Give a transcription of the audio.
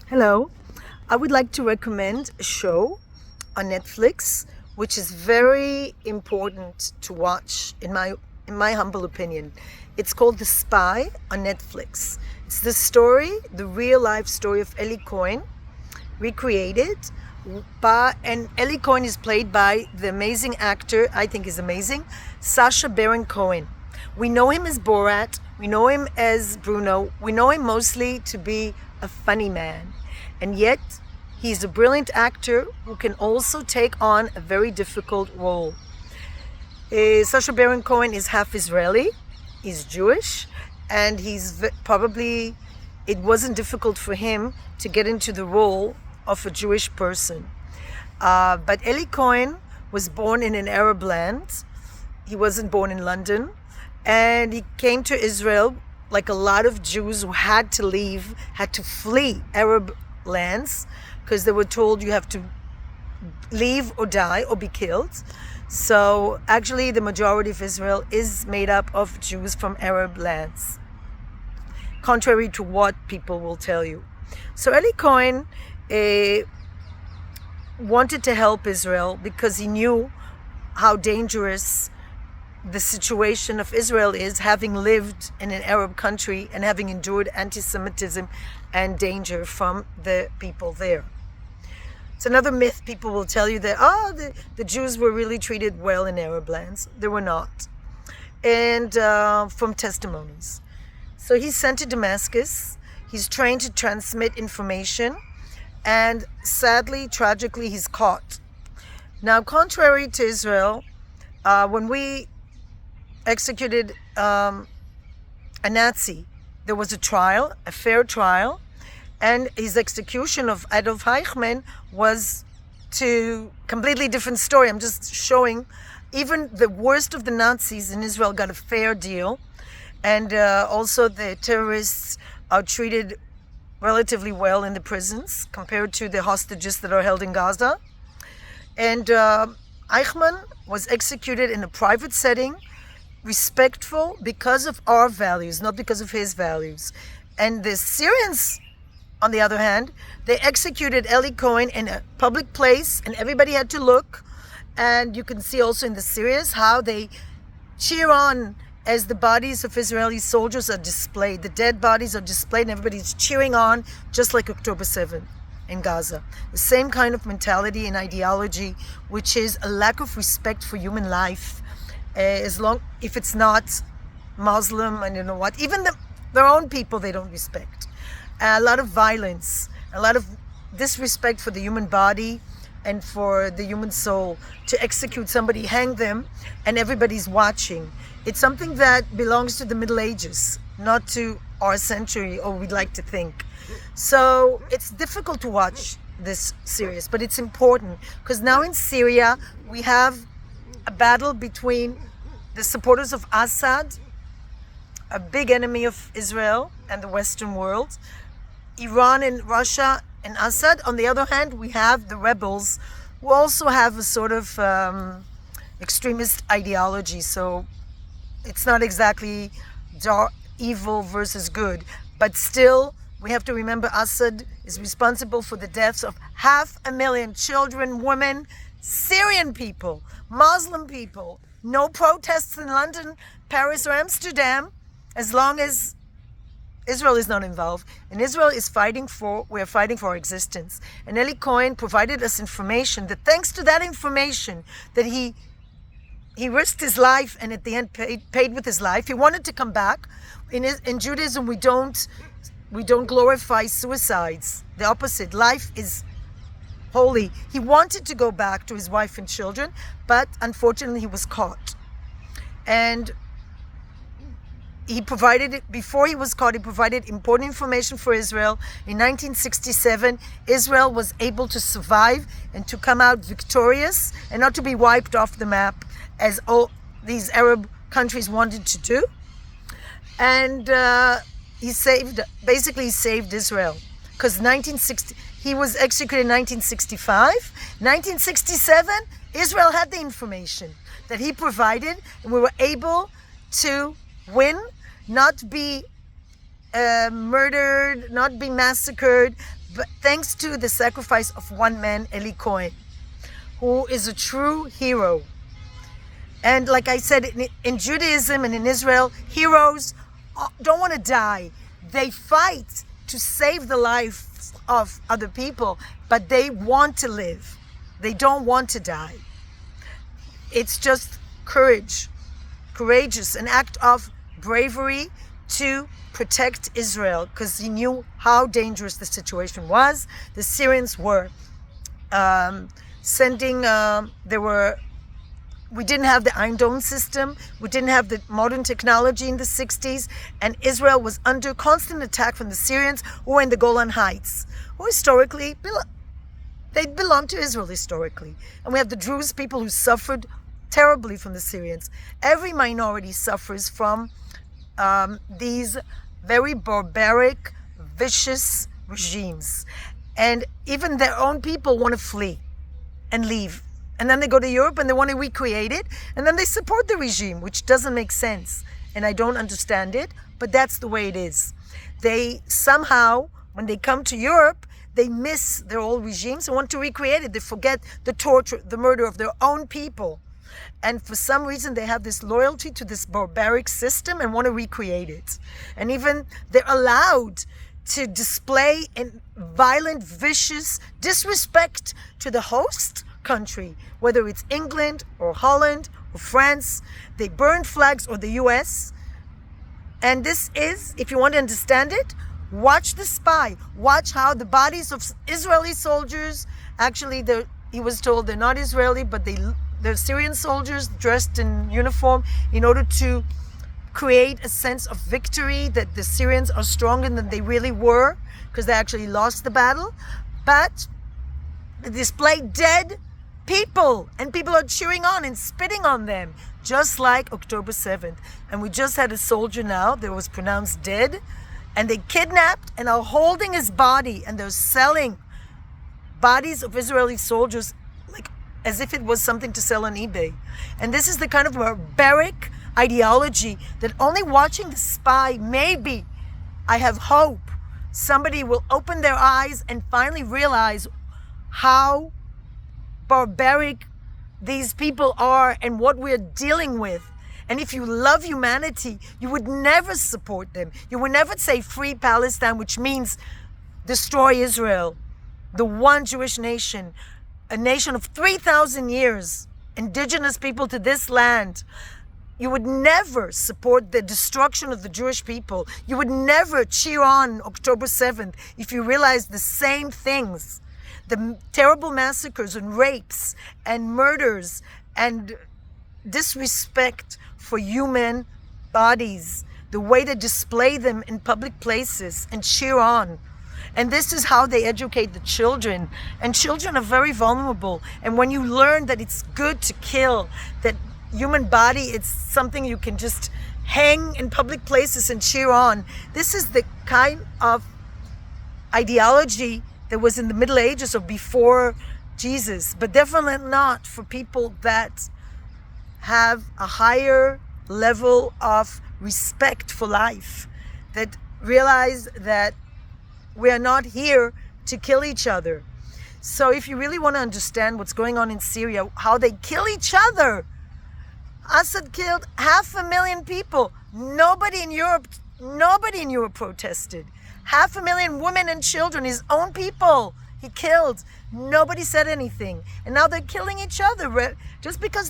Hello. I would like to recommend a show on Netflix, which is very important to watch in my humble opinion. It's called The Spy on Netflix. It's the real life story of Eli Cohen, recreated and Eli Cohen is played by the amazing actor, I think is amazing, Sacha Baron Cohen. We know him as Borat, we know him as Bruno, we know him mostly to be a funny man. And yet, he's a brilliant actor who can also take on a very difficult role. Sacha Baron Cohen is half Israeli, he's Jewish, and probably, it wasn't difficult for him to get into the role of a Jewish person. But Eli Cohen was born in an Arab land. He wasn't born in London. And he came to Israel like a lot of Jews who had to flee Arab lands because they were told you have to leave or die or be killed. So actually the majority of Israel is made up of Jews from Arab lands, contrary to what people will tell you. So Eli Cohen wanted to help Israel because he knew how dangerous the situation of Israel is, having lived in an Arab country and having endured anti-Semitism and danger from the people there. It's another myth. People will tell you that the Jews were really treated well in Arab lands. They were not. And from testimonies. So he's sent to Damascus. He's trained to transmit information. And sadly, tragically, he's caught. Now, contrary to Israel, when we executed a Nazi, there was a trial, a fair trial, and his execution of Adolf Eichmann was to completely different story. I'm just showing even the worst of the Nazis in Israel got a fair deal, and also the terrorists are treated relatively well in the prisons compared to the hostages that are held in Gaza. And Eichmann was executed in a private setting, respectful because of our values, not because of his values. And the Syrians, on the other hand, they executed Eli Cohen in a public place and everybody had to look. And you can see also in the series how they cheer on as the bodies of Israeli soldiers are displayed. The dead bodies are displayed and everybody's cheering on, just like October 7th in Gaza. The same kind of mentality and ideology, which is a lack of respect for human life. If it's not Muslim, and you know what, even their own people they don't respect. A lot of violence, a lot of disrespect for the human body and for the human soul. To execute somebody, hang them, and everybody's watching. It's something that belongs to the Middle Ages, not to our century, or we'd like to think. So it's difficult to watch this series, but it's important because now in Syria we have a battle between the supporters of Assad, a big enemy of Israel and the Western world, Iran and Russia and Assad. On the other hand, we have the rebels who also have a sort of extremist ideology. So it's not exactly evil versus good, but still we have to remember Assad is responsible for the deaths of 500,000 children, women, Syrian people, Muslim people. No protests in London, Paris, or Amsterdam as long as Israel is not involved. And Israel is we're fighting for our existence. And Eli Cohen provided us information that thanks to that information that he risked his life and at the end paid with his life. He wanted to come back. In Judaism, we don't glorify suicides. The opposite. Life is holy. He wanted to go back to his wife and children, but unfortunately he was caught. And before he was caught, he provided important information for Israel. In 1967, Israel was able to survive and to come out victorious and not to be wiped off the map as all these Arab countries wanted to do. And he saved Israel, because he was executed in 1965. 1967, Israel had the information that he provided, and we were able to win, not be murdered, not be massacred, but thanks to the sacrifice of one man, Eli Cohen, who is a true hero. And like I said, in Judaism and in Israel, heroes don't want to die. They fight to save the lives of other people, but they want to live. They don't want to die. It's just courageous, an act of bravery to protect Israel, because he knew how dangerous the situation was. The Syrians were we didn't have the Iron Dome system. We didn't have the modern technology in the 60s. And Israel was under constant attack from the Syrians who were in the Golan Heights, who historically, they belonged to Israel historically. And we have the Druze people who suffered terribly from the Syrians. Every minority suffers from these very barbaric, vicious regimes. And even their own people want to flee and leave. And then they go to Europe and they want to recreate it. And then they support the regime, which doesn't make sense. And I don't understand it, but that's the way it is. They somehow, when they come to Europe, they miss their old regimes and want to recreate it. They forget the torture, the murder of their own people. And for some reason, they have this loyalty to this barbaric system and want to recreate it. And even they're allowed to display in violent, vicious disrespect to the host country, whether it's England or Holland or France. They burn flags, or the US. And this is, if you want to understand it, watch The Spy. Watch how the bodies of Israeli soldiers, actually he was told they're not Israeli, but they're Syrian soldiers dressed in uniform in order to create a sense of victory, that the Syrians are stronger than they really were, because they actually lost the battle. But they display dead people, and people are cheering on and spitting on them, just like October 7th. And we just had a soldier now that was pronounced dead, and they kidnapped and are holding his body, and they're selling bodies of Israeli soldiers like as if it was something to sell on eBay. And this is the kind of barbaric ideology that only watching The Spy, maybe, I have hope, somebody will open their eyes and finally realize how barbaric these people are and what we're dealing with. And if you love humanity, you would never support them. You would never say free Palestine, which means destroy Israel, the one Jewish nation, a nation of 3,000 years, indigenous people to this land. You would never support the destruction of the Jewish people. You would never cheer on October 7th if you realized the same things. The terrible massacres and rapes and murders and disrespect for human bodies, the way they display them in public places and cheer on. And this is how they educate the children. And children are very vulnerable. And when you learn that it's good to kill, that human body, it's something you can just hang in public places and cheer on. This is the kind of ideology that was in the Middle Ages or before Jesus, but definitely not for people that have a higher level of respect for life, that realize that we are not here to kill each other. So if you really want to understand what's going on in Syria, how they kill each other, Assad killed 500,000 people. Nobody in Europe protested. 500,000 women and children, his own people, he killed. Nobody said anything. And now they're killing each other just because